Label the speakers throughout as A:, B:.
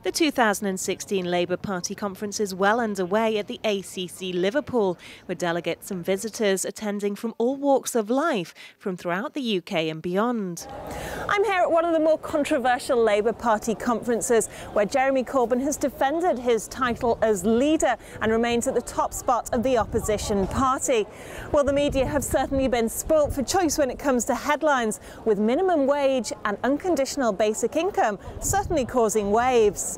A: The 2016 Labour Party conference is well underway at the ACC Liverpool, with delegates and visitors attending from all walks of life from throughout the UK and beyond. I'm here at one of the more controversial Labour Party conferences, where Jeremy Corbyn has defended his title as leader and remains at the top spot of the opposition party. Well, the media have certainly been spoilt for choice when it comes to headlines, with minimum wage and unconditional basic income certainly causing waves.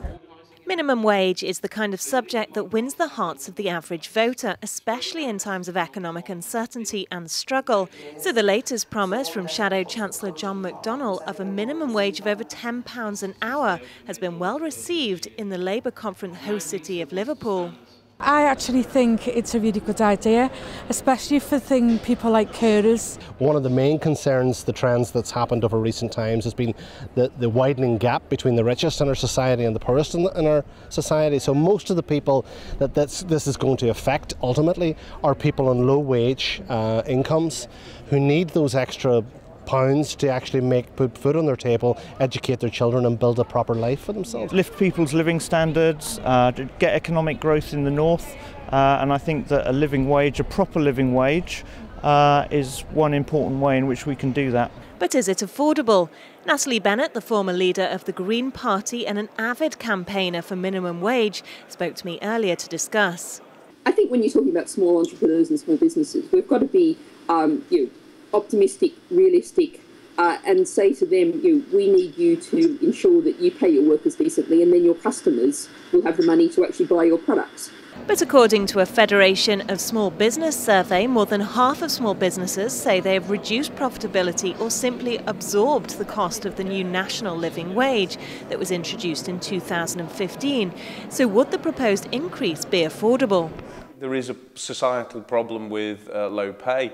A: Minimum wage is the kind of subject that wins the hearts of the average voter, especially in times of economic uncertainty and struggle. So the latest promise from Shadow Chancellor John McDonnell of a minimum wage of over £10 an hour has been well received in the Labour conference host city of Liverpool.
B: I actually think it's a really good idea, especially for people like carers.
C: One of the main concerns, the trends that's happened over recent times, has been the widening gap between the richest in our society and the poorest in our society. So most of the people that this is going to affect ultimately are people on low wage incomes who need those extra pounds to actually put food on their table, educate their children and build a proper life for themselves.
D: Lift people's living standards, to get economic growth in the north, and I think that a living wage, a proper living wage, is one important way in which we can do that.
A: But is it affordable? Natalie Bennett, the former leader of the Green Party and an avid campaigner for minimum wage, spoke to me earlier to discuss.
E: I think when you're talking about small entrepreneurs and small businesses, we've got to be optimistic, realistic, and say to them, we need you to ensure that you pay your workers decently, and then your customers will have the money to actually buy your products.
A: But according to a Federation of Small Business survey, more than half of small businesses say they have reduced profitability or simply absorbed the cost of the new national living wage that was introduced in 2015. So would the proposed increase be affordable?
F: There is a societal problem with low pay.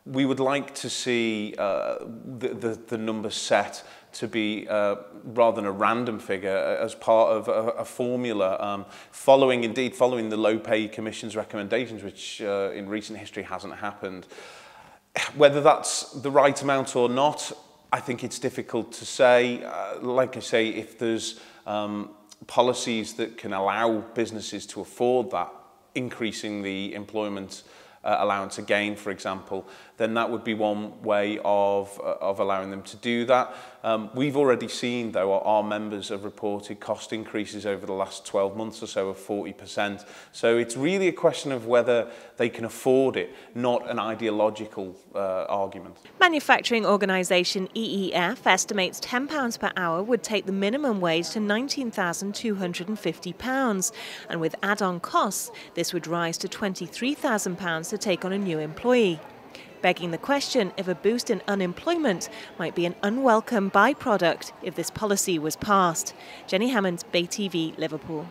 F: We would like to see the number set to be rather than a random figure as part of a formula, following the Low Pay Commission's recommendations, which in recent history hasn't happened. Whether that's the right amount or not, I think it's difficult to say. Like I say, if there's policies that can allow businesses to afford that, increasing the employment allowance again, for example, then that would be one way of allowing them to do that. We've already seen, though, our members have reported cost increases over the last 12 months or so of 40%. So it's really a question of whether they can afford it, not an ideological argument.
A: Manufacturing organisation EEF estimates £10 per hour would take the minimum wage to £19,250. And with add-on costs, this would rise to £23,000 to take on a new employee, begging the question if a boost in unemployment might be an unwelcome byproduct if this policy was passed. Jenny Hammond, Bay TV, Liverpool.